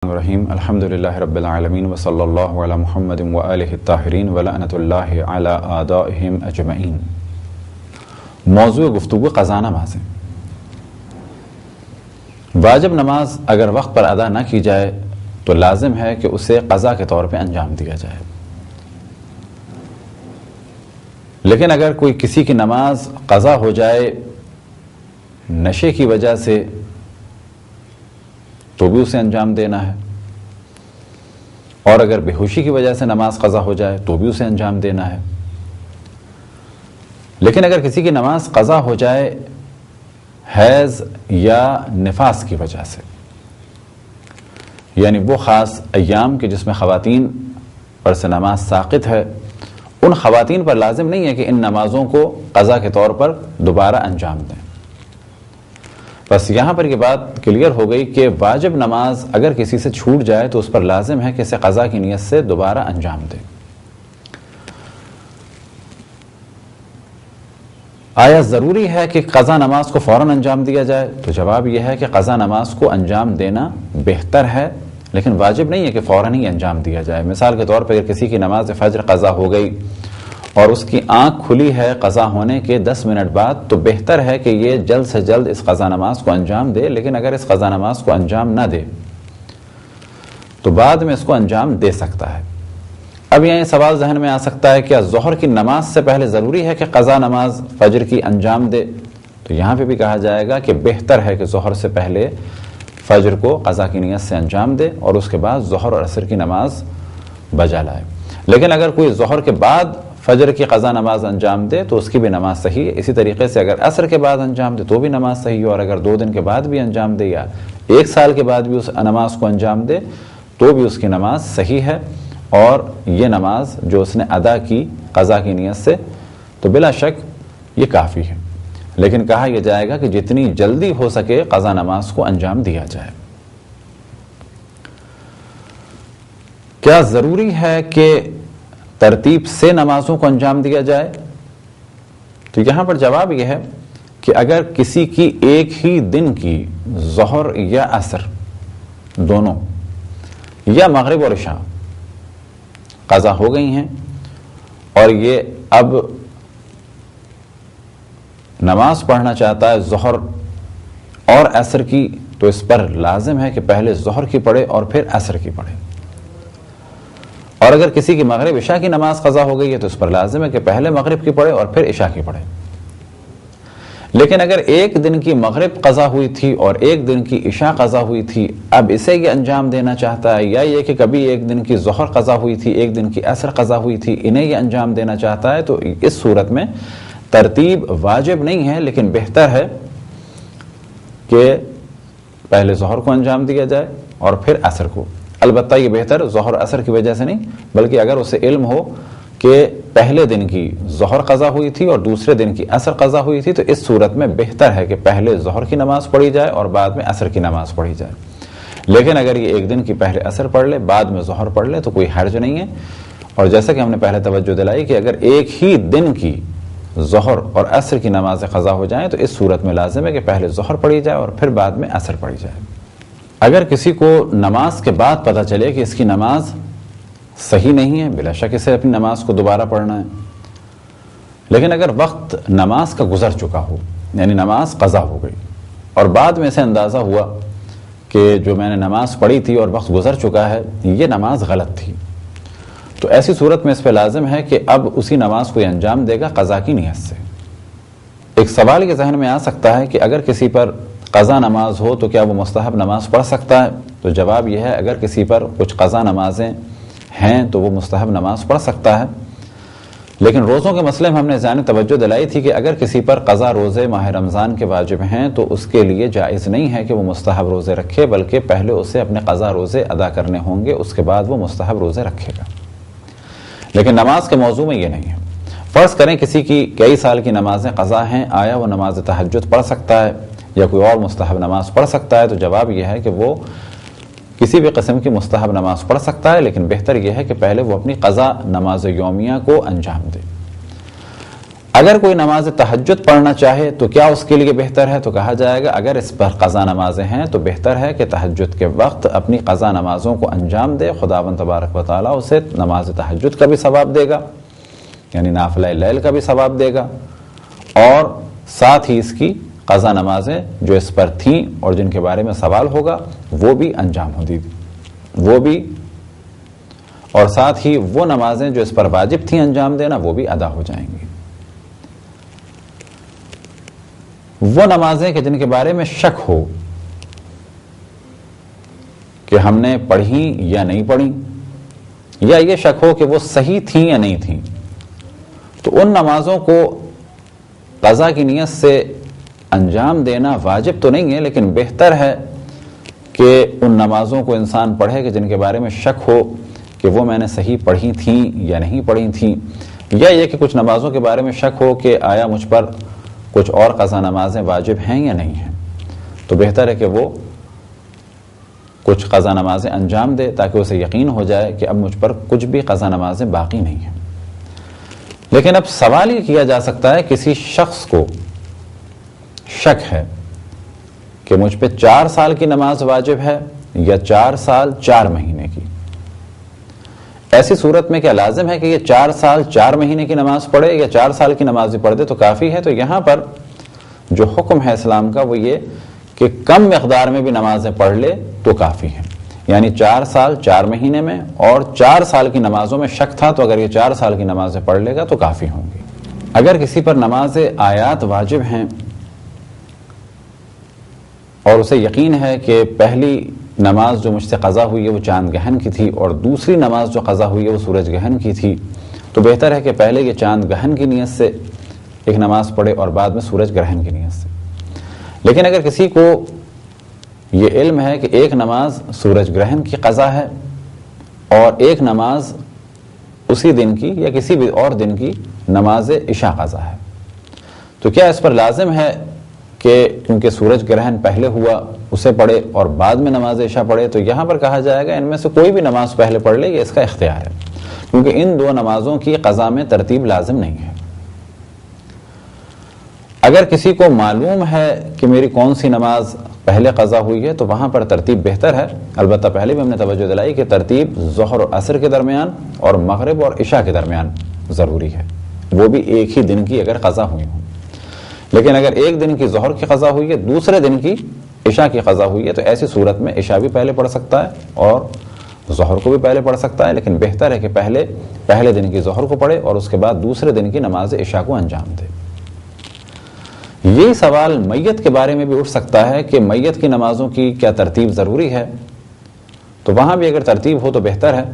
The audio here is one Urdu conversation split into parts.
الرحیم الحمد للہ رب العالمین وصلی اللہ علی محمد وآلہ الطاہرین ولعنۃ اللہ علی اعدائہم اجمعین۔ موضوع گفتگو قضا نماز ہے۔ واجب نماز اگر وقت پر ادا نہ کی جائے تو لازم ہے کہ اسے قضا کے طور پہ انجام دیا جائے، لیکن اگر کوئی کسی کی نماز قضا ہو جائے نشے کی وجہ سے تو بھی اسے انجام دینا ہے، اور اگر بے ہوشی کی وجہ سے نماز قضا ہو جائے تو بھی اسے انجام دینا ہے۔ لیکن اگر کسی کی نماز قضا ہو جائے حیض یا نفاس کی وجہ سے، یعنی وہ خاص ایام کے جس میں خواتین پر سے نماز ساقط ہے، ان خواتین پر لازم نہیں ہے کہ ان نمازوں کو قضا کے طور پر دوبارہ انجام دیں۔ بس یہاں پر یہ بات کلیئر ہو گئی کہ واجب نماز اگر کسی سے چھوٹ جائے تو اس پر لازم ہے کہ اسے قضا کی نیت سے دوبارہ انجام دے۔ آیا ضروری ہے کہ قضا نماز کو فوراً انجام دیا جائے؟ تو جواب یہ ہے کہ قضا نماز کو انجام دینا بہتر ہے، لیکن واجب نہیں ہے کہ فوراً ہی انجام دیا جائے۔ مثال کے طور پر اگر کسی کی نماز فجر قضا ہو گئی اور اس کی آنکھ کھلی ہے قضا ہونے کے 10 منٹ بعد، تو بہتر ہے کہ یہ جلد سے جلد اس قضا نماز کو انجام دے، لیکن اگر اس قضا نماز کو انجام نہ دے تو بعد میں اس کو انجام دے سکتا ہے۔ اب یہاں یہ سوال ذہن میں آ سکتا ہے کہ ظہر کی نماز سے پہلے ضروری ہے کہ قضا نماز فجر کی انجام دے؟ تو یہاں پہ بھی کہا جائے گا کہ بہتر ہے کہ ظہر سے پہلے فجر کو قضا کی نیت سے انجام دے اور اس کے بعد ظہر اور عصر کی نماز بجا لائے۔ لیکن اگر کوئی ظہر کے بعد فجر کی قضا نماز انجام دے تو اس کی بھی نماز صحیح ہے۔ اسی طریقے سے اگر عصر کے بعد انجام دے تو بھی نماز صحیح ہے، اور اگر 2 دن کے بعد بھی انجام دے یا 1 سال کے بعد بھی اس نماز کو انجام دے تو بھی اس کی نماز صحیح ہے، اور یہ نماز جو اس نے ادا کی قضا کی نیت سے تو بلا شک یہ کافی ہے۔ لیکن کہا یہ جائے گا کہ جتنی جلدی ہو سکے قضا نماز کو انجام دیا جائے۔ کیا ضروری ہے کہ ترتیب سے نمازوں کو انجام دیا جائے؟ تو یہاں پر جواب یہ ہے کہ اگر کسی کی ایک ہی دن کی ظہر یا عصر دونوں یا مغرب اور عشاء قضا ہو گئی ہیں اور یہ اب نماز پڑھنا چاہتا ہے ظہر اور عصر کی، تو اس پر لازم ہے کہ پہلے ظہر کی پڑھے اور پھر عصر کی پڑھے۔ اور اگر کسی کی مغرب عشاء کی نماز قضا ہو گئی ہے تو اس پر لازم ہے کہ پہلے مغرب کی پڑھے اور پھر عشاء کی پڑھے۔ لیکن اگر ایک دن کی مغرب قضا ہوئی تھی اور ایک دن کی عشاء قضا ہوئی تھی، اب اسے یہ انجام دینا چاہتا ہے، یا یہ کہ کبھی ایک دن کی ظہر قضا ہوئی تھی ایک دن کی عصر قضا ہوئی تھی، انہیں یہ انجام دینا چاہتا ہے، تو اس صورت میں ترتیب واجب نہیں ہے، لیکن بہتر ہے کہ پہلے ظہر کو انجام دیا جائے اور پھر عصر کو۔ البتہ یہ بہتر ظہر عصر کی وجہ سے نہیں، بلکہ اگر اسے علم ہو کہ پہلے دن کی ظہر قضا ہوئی تھی اور دوسرے دن کی عصر قضا ہوئی تھی، تو اس صورت میں بہتر ہے کہ پہلے ظہر کی نماز پڑھی جائے اور بعد میں عصر کی نماز پڑھی جائے۔ لیکن اگر یہ ایک دن کی پہلے عصر پڑھ لے بعد میں ظہر پڑھ لے تو کوئی حرج نہیں ہے۔ اور جیسا کہ ہم نے پہلے توجہ دلائی کہ اگر ایک ہی دن کی ظہر اور عصر کی نماز قضا ہو جائیں تو اس صورت میں لازم ہے کہ پہلے ظہر پڑھی جائے اور پھر بعد میں عصر پڑھی جائے۔ اگر کسی کو نماز کے بعد پتہ چلے کہ اس کی نماز صحیح نہیں ہے، بلا شک اسے اپنی نماز کو دوبارہ پڑھنا ہے۔ لیکن اگر وقت نماز کا گزر چکا ہو، یعنی نماز قضا ہو گئی اور بعد میں اسے اندازہ ہوا کہ جو میں نے نماز پڑھی تھی اور وقت گزر چکا ہے یہ نماز غلط تھی، تو ایسی صورت میں اس پہ لازم ہے کہ اب اسی نماز کو یہ انجام دے گا قضا کی نیت سے۔ ایک سوال یہ ذہن میں آ سکتا ہے کہ اگر کسی پر قضا نماز ہو تو کیا وہ مستحب نماز پڑھ سکتا ہے؟ تو جواب یہ ہے اگر کسی پر کچھ قضا نمازیں ہیں تو وہ مستحب نماز پڑھ سکتا ہے، لیکن روزوں کے مسئلے میں ہم نے ذہن توجہ دلائی تھی کہ اگر کسی پر قضا روزے ماہ رمضان کے واجب ہیں تو اس کے لیے جائز نہیں ہے کہ وہ مستحب روزے رکھے، بلکہ پہلے اسے اپنے قضا روزے ادا کرنے ہوں گے، اس کے بعد وہ مستحب روزے رکھے گا۔ لیکن نماز کے موضوع میں یہ نہیں ہے۔ فرض کریں کسی کی کئی سال کی نمازیں قضا ہیں، آیا وہ نماز تہجد پڑھ سکتا ہے یا کوئی اور مستحب نماز پڑھ سکتا ہے؟ تو جواب یہ ہے کہ وہ کسی بھی قسم کی مستحب نماز پڑھ سکتا ہے، لیکن بہتر یہ ہے کہ پہلے وہ اپنی قضا نماز یومیہ کو انجام دے۔ اگر کوئی نماز تہجد پڑھنا چاہے تو کیا اس کے لیے بہتر ہے؟ تو کہا جائے گا اگر اس پر قضا نمازیں ہیں تو بہتر ہے کہ تہجد کے وقت اپنی قضا نمازوں کو انجام دے، خداوند تبارک و تعالیٰ اسے نماز تہجد کا بھی ثواب دے گا، یعنی نافلہ لیل کا بھی ثواب دے گا، اور ساتھ ہی اس کی قضا نمازیں جو اس پر تھیں اور جن کے بارے میں سوال ہوگا وہ بھی انجام ہو دی، وہ بھی، اور ساتھ ہی وہ نمازیں جو اس پر واجب تھیں انجام دینا وہ بھی ادا ہو جائیں گی۔ وہ نمازیں کہ جن کے بارے میں شک ہو کہ ہم نے پڑھی یا نہیں پڑھی، یا یہ شک ہو کہ وہ صحیح تھیں یا نہیں تھیں، تو ان نمازوں کو قضا کی نیت سے انجام دینا واجب تو نہیں ہے، لیکن بہتر ہے کہ ان نمازوں کو انسان پڑھے کہ جن کے بارے میں شک ہو کہ وہ میں نے صحیح پڑھی تھیں یا نہیں پڑھی تھیں، یا یہ کہ کچھ نمازوں کے بارے میں شک ہو کہ آیا مجھ پر کچھ اور قضا نمازیں واجب ہیں یا نہیں ہیں، تو بہتر ہے کہ وہ کچھ قضا نمازیں انجام دے تاکہ اسے یقین ہو جائے کہ اب مجھ پر کچھ بھی قضا نمازیں باقی نہیں ہیں۔ لیکن اب سوال یہ کیا جا سکتا ہے، کسی شخص کو شک ہے کہ مجھ پہ 4 سال کی نماز واجب ہے یا 4 سال 4 مہینے کی، ایسی صورت میں کیا لازم ہے کہ یہ 4 سال 4 مہینے کی نماز پڑھے یا 4 سال کی نماز بھی پڑھ دے تو کافی ہے؟ تو یہاں پر جو حکم ہے اسلام کا وہ یہ کہ کم مقدار میں بھی نمازیں پڑھ لے تو کافی ہے، یعنی 4 سال 4 مہینے میں، اور 4 سال کی نمازوں میں شک تھا تو اگر یہ 4 سال کی نمازیں پڑھ لے گا تو کافی ہوں گی۔ اگر کسی پر نماز آیات واجب ہیں اور اسے یقین ہے کہ پہلی نماز جو مجھ سے قضا ہوئی ہے وہ چاند گہن کی تھی اور دوسری نماز جو قضا ہوئی ہے وہ سورج گہن کی تھی، تو بہتر ہے کہ پہلے یہ چاند گہن کی نیت سے ایک نماز پڑھے اور بعد میں سورج گرہن کی نیت سے۔ لیکن اگر کسی کو یہ علم ہے کہ ایک نماز سورج گرہن کی قضا ہے اور ایک نماز اسی دن کی یا کسی بھی اور دن کی نماز عشاء قضا ہے، تو کیا اس پر لازم ہے کہ کیونکہ سورج گرہن پہلے ہوا اسے پڑھے اور بعد میں نماز عشاء پڑھے؟ تو یہاں پر کہا جائے گا ان میں سے کوئی بھی نماز پہلے پڑھ لے، یہ اس کا اختیار ہے، کیونکہ ان دو نمازوں کی قضا میں ترتیب لازم نہیں ہے۔ اگر کسی کو معلوم ہے کہ میری کون سی نماز پہلے قضا ہوئی ہے تو وہاں پر ترتیب بہتر ہے، البتہ پہلے بھی ہم نے توجہ دلائی کہ ترتیب ظہر اور عصر کے درمیان اور مغرب اور عشاء کے درمیان ضروری ہے، وہ بھی ایک ہی دن کی اگر قضا ہوئی ہوں۔ لیکن اگر ایک دن کی ظہر کی قضا ہوئی ہے، دوسرے دن کی عشاء کی قضا ہوئی ہے، تو ایسی صورت میں عشاء بھی پہلے پڑھ سکتا ہے اور ظہر کو بھی پہلے پڑھ سکتا ہے، لیکن بہتر ہے کہ پہلے دن کی ظہر کو پڑھے اور اس کے بعد دوسرے دن کی نماز عشاء کو انجام دے۔ یہی سوال میت کے بارے میں بھی اٹھ سکتا ہے کہ میت کی نمازوں کی کیا ترتیب ضروری ہے؟ تو وہاں بھی اگر ترتیب ہو تو بہتر ہے،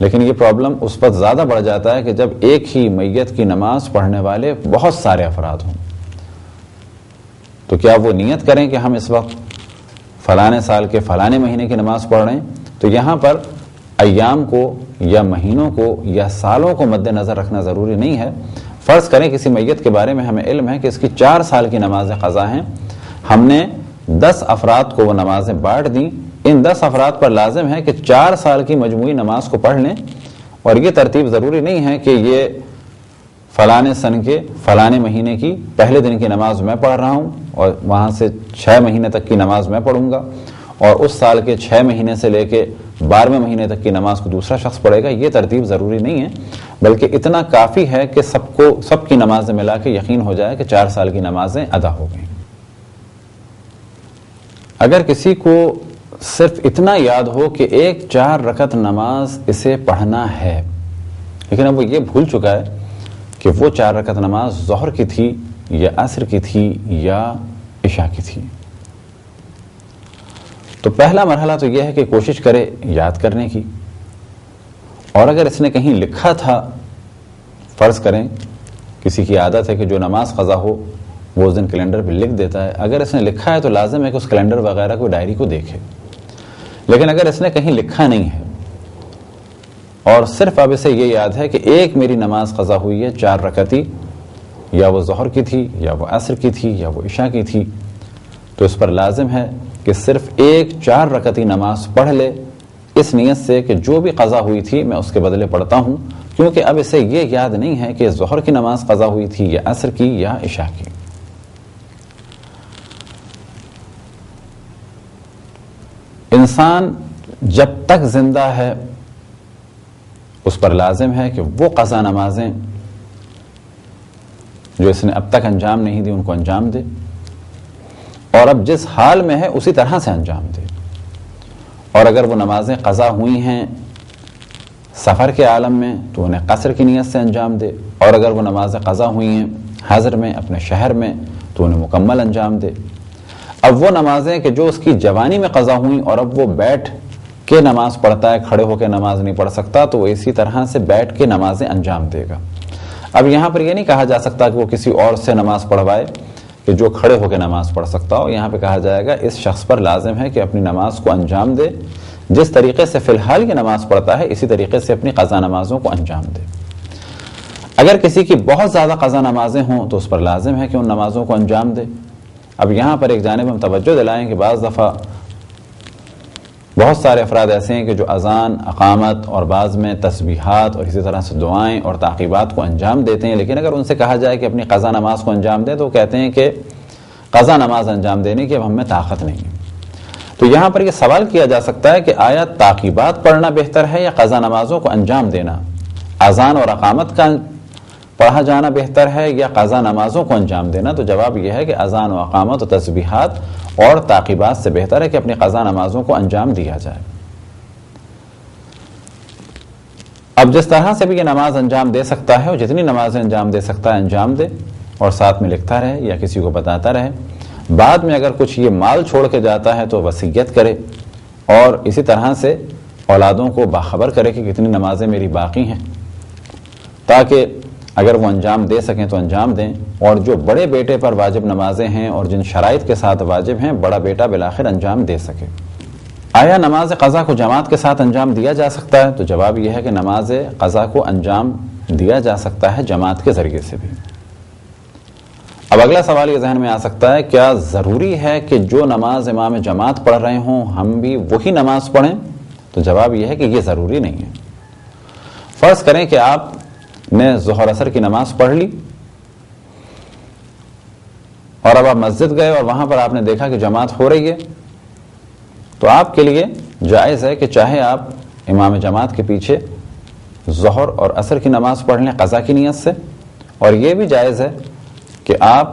لیکن یہ پرابلم اس وقت زیادہ بڑھ جاتا ہے کہ جب ایک ہی میت کی نماز پڑھنے والے بہت سارے افراد ہوں، تو کیا وہ نیت کریں کہ ہم اس وقت فلانے سال کے فلانے مہینے کی نماز پڑھ رہے ہیں؟ تو یہاں پر ایام کو یا مہینوں کو یا سالوں کو مد نظر رکھنا ضروری نہیں ہے۔ فرض کریں کسی میت کے بارے میں ہمیں علم ہے کہ اس کی 4 سال کی نمازیں قضا ہیں، ہم نے 10 افراد کو وہ نمازیں بانٹ دیں، ان 10 افراد پر لازم ہے کہ 4 سال کی مجموعی نماز کو پڑھ لیں، اور یہ ترتیب ضروری نہیں ہے کہ یہ فلانے سن کے فلانے مہینے کی پہلے دن کی نماز میں پڑھ رہا ہوں اور وہاں سے 6 مہینے تک کی نماز میں پڑھوں گا، اور اس سال کے 6 مہینے سے لے کے 12ویں مہینے تک کی نماز کو دوسرا شخص پڑھے گا۔ یہ ترتیب ضروری نہیں ہے، بلکہ اتنا کافی ہے کہ سب کی نمازیں ملا کے یقین ہو جائے کہ 4 سال کی نمازیں ادا ہو گئیں۔ اگر کسی کو صرف اتنا یاد ہو کہ ایک 4 رکعت نماز اسے پڑھنا ہے، لیکن اب وہ یہ بھول چکا ہے کہ وہ 4 رکعت نماز ظہر کی تھی یا عصر کی تھی یا عشاء کی تھی، تو پہلا مرحلہ تو یہ ہے کہ کوشش کرے یاد کرنے کی، اور اگر اس نے کہیں لکھا تھا، فرض کریں کسی کی عادت ہے کہ جو نماز قضا ہو وہ اس دن کیلنڈر پہ لکھ دیتا ہے، اگر اس نے لکھا ہے تو لازم ہے کہ اس کیلنڈر وغیرہ کو ڈائری کو دیکھے۔ لیکن اگر اس نے کہیں لکھا نہیں ہے اور صرف اب اسے یہ یاد ہے کہ ایک میری نماز قضا ہوئی ہے 4 رکعتی، یا وہ ظہر کی تھی یا وہ عصر کی تھی یا وہ عشاء کی تھی، تو اس پر لازم ہے کہ صرف ایک 4 رکعتی نماز پڑھ لے اس نیت سے کہ جو بھی قضا ہوئی تھی میں اس کے بدلے پڑھتا ہوں، کیونکہ اب اسے یہ یاد نہیں ہے کہ ظہر کی نماز قضا ہوئی تھی یا عصر کی یا عشاء کی۔ انسان جب تک زندہ ہے اس پر لازم ہے کہ وہ قضا نمازیں جو اس نے اب تک انجام نہیں دی ان کو انجام دے، اور اب جس حال میں ہے اسی طرح سے انجام دے۔ اور اگر وہ نمازیں قضا ہوئی ہیں سفر کے عالم میں تو انہیں قصر کی نیت سے انجام دے، اور اگر وہ نمازیں قضا ہوئی ہیں حضر میں اپنے شہر میں تو انہیں مکمل انجام دے۔ اب وہ نمازیں کہ جو اس کی جوانی میں قضا ہوئیں اور اب وہ بیٹھ کے نماز پڑھتا ہے، کھڑے ہو کے نماز نہیں پڑھ سکتا، تو وہ اسی طرح سے بیٹھ کے نمازیں انجام دے گا۔ اب یہاں پر یہ نہیں کہا جا سکتا کہ وہ کسی اور سے نماز پڑھوائے کہ جو کھڑے ہو کے نماز پڑھ سکتا ہو۔ یہاں پہ کہا جائے گا اس شخص پر لازم ہے کہ اپنی نماز کو انجام دے، جس طریقے سے فی الحال یہ نماز پڑھتا ہے اسی طریقے سے اپنی قضا نمازوں کو انجام دے۔ اگر کسی کی بہت زیادہ قضا نمازیں ہوں تو اس پر لازم ہے کہ ان نمازوں کو انجام دے۔ اب یہاں پر ایک جانب ہم توجہ دلائیں کہ بعض دفعہ بہت سارے افراد ایسے ہیں کہ جو اذان، اقامت اور بعض میں تسبیحات اور اسی طرح سے دعائیں اور تعقیبات کو انجام دیتے ہیں، لیکن اگر ان سے کہا جائے کہ اپنی قضا نماز کو انجام دیں تو وہ کہتے ہیں کہ قضا نماز انجام دینے کی اب ہم میں طاقت نہیں ہے۔ تو یہاں پر یہ سوال کیا جا سکتا ہے کہ آیا تعقیبات پڑھنا بہتر ہے یا قضا نمازوں کو انجام دینا؟ اذان اور اقامت کا پڑھا جانا بہتر ہے یا قضا نمازوں کو انجام دینا؟ تو جواب یہ ہے کہ اذان و اقامت و تسبیحات اور تعقیبات سے بہتر ہے کہ اپنی قضا نمازوں کو انجام دیا جائے۔ اب جس طرح سے بھی یہ نماز انجام دے سکتا ہے اور جتنی نمازیں انجام دے سکتا ہے انجام دے، اور ساتھ میں لکھتا رہے یا کسی کو بتاتا رہے۔ بعد میں اگر کچھ یہ مال چھوڑ کے جاتا ہے تو وصیت کرے، اور اسی طرح سے اولادوں کو باخبر کرے کہ کتنی نمازیں میری باقی ہیں، تاکہ اگر وہ انجام دے سکیں تو انجام دیں۔ اور جو بڑے بیٹے پر واجب نمازیں ہیں اور جن شرائط کے ساتھ واجب ہیں، بڑا بیٹا بالآخر انجام دے سکے۔ آیا نماز قضا کو جماعت کے ساتھ انجام دیا جا سکتا ہے؟ تو جواب یہ ہے کہ نماز قضا کو انجام دیا جا سکتا ہے جماعت کے ذریعے سے بھی۔ اب اگلا سوال یہ ذہن میں آ سکتا ہے، کیا ضروری ہے کہ جو نماز امام جماعت پڑھ رہے ہوں ہم بھی وہی نماز پڑھیں؟ تو جواب یہ ہے کہ یہ ضروری نہیں ہے۔ فرض کریں کہ آپ نے ظہر اثر کی نماز پڑھ لی اور اب آپ مسجد گئے اور وہاں پر آپ نے دیکھا کہ جماعت ہو رہی ہے، تو آپ کے لیے جائز ہے کہ چاہے آپ امام جماعت کے پیچھے ظہر اور عصر کی نماز پڑھ لیں قضا کی نیت سے، اور یہ بھی جائز ہے کہ آپ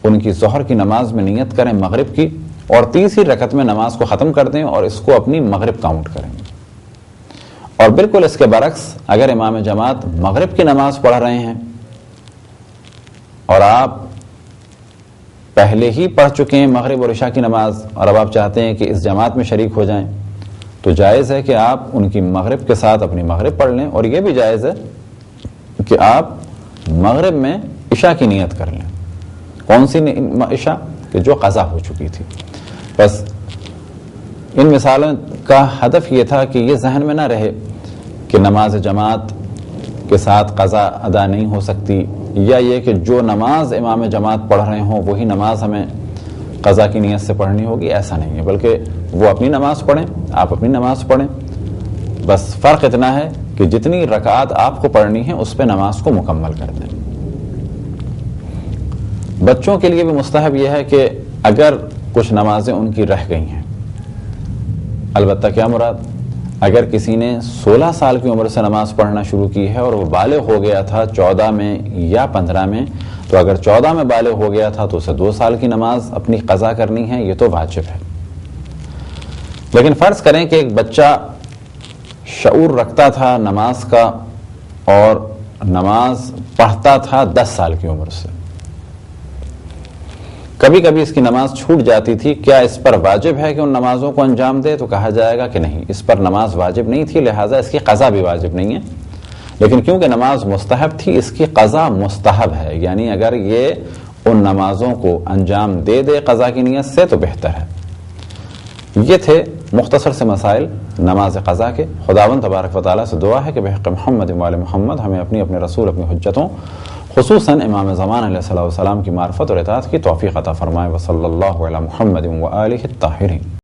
ان کی ظہر کی نماز میں نیت کریں مغرب کی، اور تیسری رکعت میں نماز کو ختم کر دیں اور اس کو اپنی مغرب کاؤنٹ کریں۔ اور بالکل اس کے برعکس اگر امام جماعت مغرب کی نماز پڑھ رہے ہیں اور آپ پہلے ہی پڑھ چکے ہیں مغرب اور عشاء کی نماز، اور اب آپ چاہتے ہیں کہ اس جماعت میں شریک ہو جائیں، تو جائز ہے کہ آپ ان کی مغرب کے ساتھ اپنی مغرب پڑھ لیں، اور یہ بھی جائز ہے کہ آپ مغرب میں عشاء کی نیت کر لیں۔ کون سی عشاء؟ کہ جو قضا ہو چکی تھی۔ بس ان مثالوں کا ہدف یہ تھا کہ یہ ذہن میں نہ رہے کہ نماز جماعت کے ساتھ قضا ادا نہیں ہو سکتی، یا یہ کہ جو نماز امام جماعت پڑھ رہے ہوں وہی نماز ہمیں قضا کی نیت سے پڑھنی ہوگی، ایسا نہیں ہے، بلکہ وہ اپنی نماز پڑھیں، آپ اپنی نماز پڑھیں۔ بس فرق اتنا ہے کہ جتنی رکعات آپ کو پڑھنی ہے اس پہ نماز کو مکمل کر دیں۔ بچوں کے لیے بھی مستحب یہ ہے کہ اگر کچھ نمازیں ان کی رہ گئی ہیں، البتہ کیا مراد؟ اگر کسی نے 16 سال کی عمر سے نماز پڑھنا شروع کی ہے اور وہ بالغ ہو گیا تھا 14 میں یا 15 میں، تو اگر 14 میں بالغ ہو گیا تھا تو اسے 2 سال کی نماز اپنی قضا کرنی ہے، یہ تو واجب ہے۔ لیکن فرض کریں کہ ایک بچہ شعور رکھتا تھا نماز کا اور نماز پڑھتا تھا 10 سال کی عمر سے، کبھی کبھی اس کی نماز چھوٹ جاتی تھی، کیا اس پر واجب ہے کہ ان نمازوں کو انجام دے؟ تو کہا جائے گا کہ نہیں، اس پر نماز واجب نہیں تھی، لہٰذا اس کی قضا بھی واجب نہیں ہے۔ لیکن کیونکہ نماز مستحب تھی، اس کی قضا مستحب ہے، یعنی اگر یہ ان نمازوں کو انجام دے قضا کی نیت سے تو بہتر ہے۔ یہ تھے مختصر سے مسائل نماز قضا کے۔ خداوند تبارک و تعالیٰ سے دعا ہے کہ بحق محمد وآل محمد ہمیں اپنے رسول اپنی حجتوں خصوصاً امام زمان علیہ السلام کی معرفت اور اطاعت کی توفیق عطا فرمائے۔ وصلی اللہ علی محمد وآلہ الطاہرین۔